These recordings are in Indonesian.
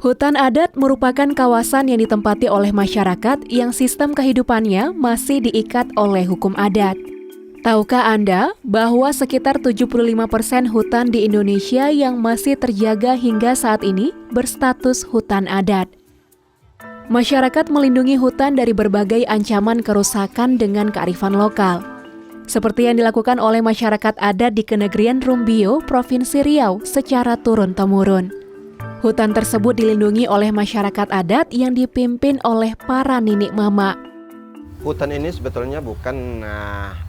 Hutan adat merupakan kawasan yang ditempati oleh masyarakat yang sistem kehidupannya masih diikat oleh hukum adat. Tahukah Anda bahwa sekitar 75% hutan di Indonesia yang masih terjaga hingga saat ini berstatus hutan adat? Masyarakat melindungi hutan dari berbagai ancaman kerusakan dengan kearifan lokal. Seperti yang dilakukan oleh masyarakat adat di Kenegrian Rumbio, Provinsi Riau secara turun-temurun. Hutan tersebut dilindungi oleh masyarakat adat yang dipimpin oleh para nenek mama. Hutan ini sebetulnya bukan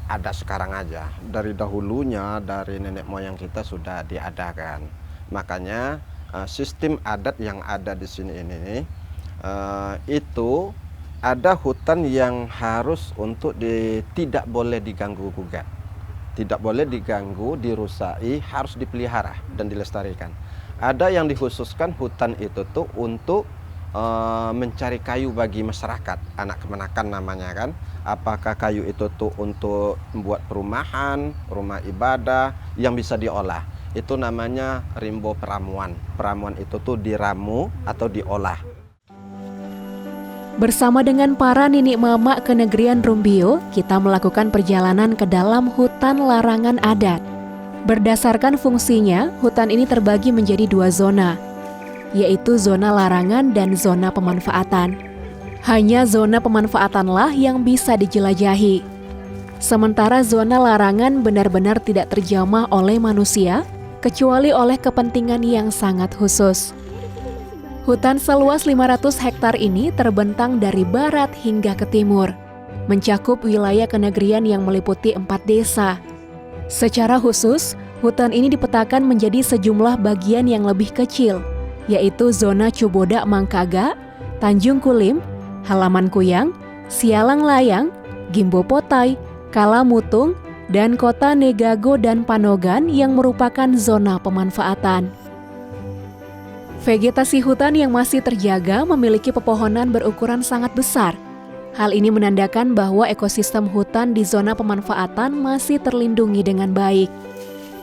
ada sekarang aja. Dari dahulunya, dari nenek moyang kita sudah diadakan. Makanya sistem adat yang ada di sini ini itu ada hutan yang harus untuk tidak boleh diganggu gugat. Tidak boleh diganggu, dirusai, harus dipelihara dan dilestarikan. Ada yang dikhususkan hutan itu tuh untuk mencari kayu bagi masyarakat, anak kemenakan namanya kan. Apakah kayu itu tuh untuk membuat perumahan, rumah ibadah yang bisa diolah. Itu namanya rimbo peramuan. Peramuan itu tuh diramu atau diolah. Bersama dengan para nenek mama Kenegrian Rumbio, kita melakukan perjalanan ke dalam hutan larangan adat. Berdasarkan fungsinya, hutan ini terbagi menjadi 2 zona, yaitu zona larangan dan zona pemanfaatan. Hanya zona pemanfaatanlah yang bisa dijelajahi. Sementara zona larangan benar-benar tidak terjamah oleh manusia, kecuali oleh kepentingan yang sangat khusus. Hutan seluas 500 hektar ini terbentang dari barat hingga ke timur, mencakup wilayah Kenegrian yang meliputi 4 desa. Secara khusus, hutan ini dipetakan menjadi sejumlah bagian yang lebih kecil, yaitu zona Cubodak Mangkaga, Tanjung Kulim, Halaman Kuyang, Sialang Layang, Gimbo Potai, Kalamutung, dan kota Negago dan Panogan yang merupakan zona pemanfaatan. Vegetasi hutan yang masih terjaga memiliki pepohonan berukuran sangat besar. Hal ini menandakan bahwa ekosistem hutan di zona pemanfaatan masih terlindungi dengan baik.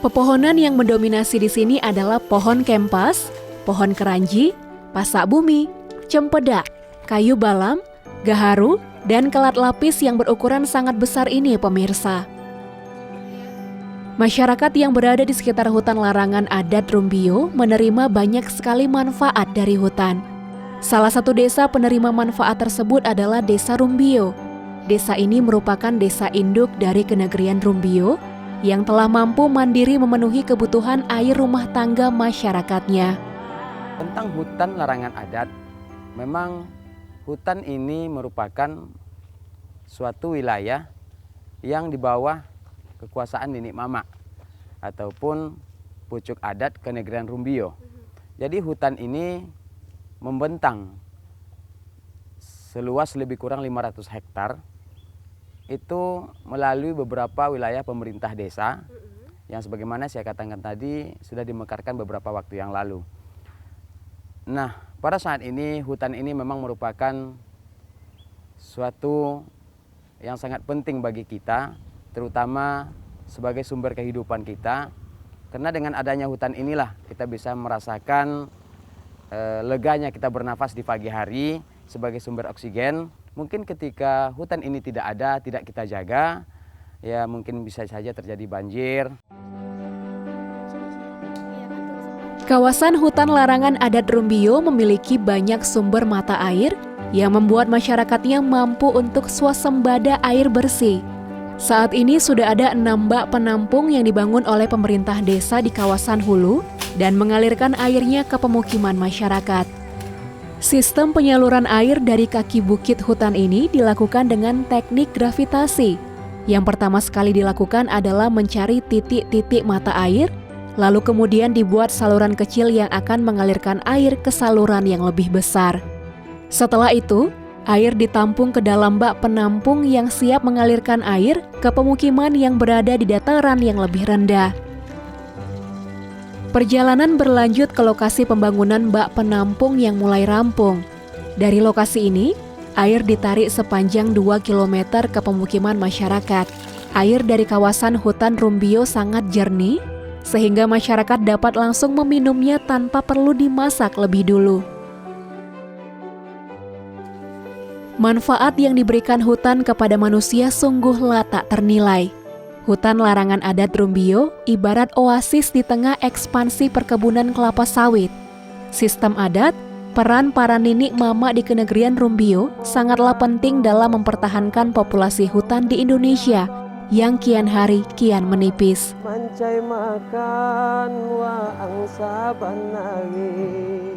Pepohonan yang mendominasi di sini adalah pohon kempas, pohon keranji, pasak bumi, cempedak, kayu balam, gaharu, dan kelat lapis yang berukuran sangat besar ini, pemirsa. Masyarakat yang berada di sekitar hutan larangan adat Rumbio menerima banyak sekali manfaat dari hutan. Salah satu desa penerima manfaat tersebut adalah Desa Rumbio. Desa ini merupakan desa induk dari Kenegrian Rumbio yang telah mampu mandiri memenuhi kebutuhan air rumah tangga masyarakatnya. Tentang hutan larangan adat, memang hutan ini merupakan suatu wilayah yang di bawah kekuasaan nenek mama ataupun pucuk adat Kenegrian Rumbio. Jadi hutan ini membentang seluas lebih kurang 500 hektar itu melalui beberapa wilayah pemerintah desa yang sebagaimana saya katakan tadi sudah dimekarkan beberapa waktu yang lalu. Nah, pada saat ini hutan ini memang merupakan suatu yang sangat penting bagi kita, terutama sebagai sumber kehidupan kita, karena dengan adanya hutan inilah kita bisa merasakan leganya kita bernafas di pagi hari sebagai sumber oksigen. Mungkin ketika hutan ini tidak ada, tidak kita jaga, ya mungkin bisa saja terjadi banjir. Kawasan hutan larangan adat Rumbio memiliki banyak sumber mata air yang membuat masyarakatnya mampu untuk swasembada air bersih. Saat ini sudah ada 6 bak penampung yang dibangun oleh pemerintah desa di kawasan hulu dan mengalirkan airnya ke pemukiman masyarakat. Sistem penyaluran air dari kaki bukit hutan ini dilakukan dengan teknik gravitasi. Yang pertama sekali dilakukan adalah mencari titik-titik mata air, lalu kemudian dibuat saluran kecil yang akan mengalirkan air ke saluran yang lebih besar. Setelah itu, air ditampung ke dalam bak penampung yang siap mengalirkan air ke pemukiman yang berada di dataran yang lebih rendah. Perjalanan berlanjut ke lokasi pembangunan bak penampung yang mulai rampung. Dari lokasi ini, air ditarik sepanjang 2 km ke pemukiman masyarakat. Air dari kawasan hutan Rumbio sangat jernih, sehingga masyarakat dapat langsung meminumnya tanpa perlu dimasak lebih dulu. Manfaat yang diberikan hutan kepada manusia sungguhlah tak ternilai. Hutan larangan adat Rumbio ibarat oasis di tengah ekspansi perkebunan kelapa sawit. Sistem adat, peran para ninik mama di kenegrian Rumbio sangatlah penting dalam mempertahankan populasi hutan di Indonesia yang kian hari kian menipis. Mancai makan wa angsa banagi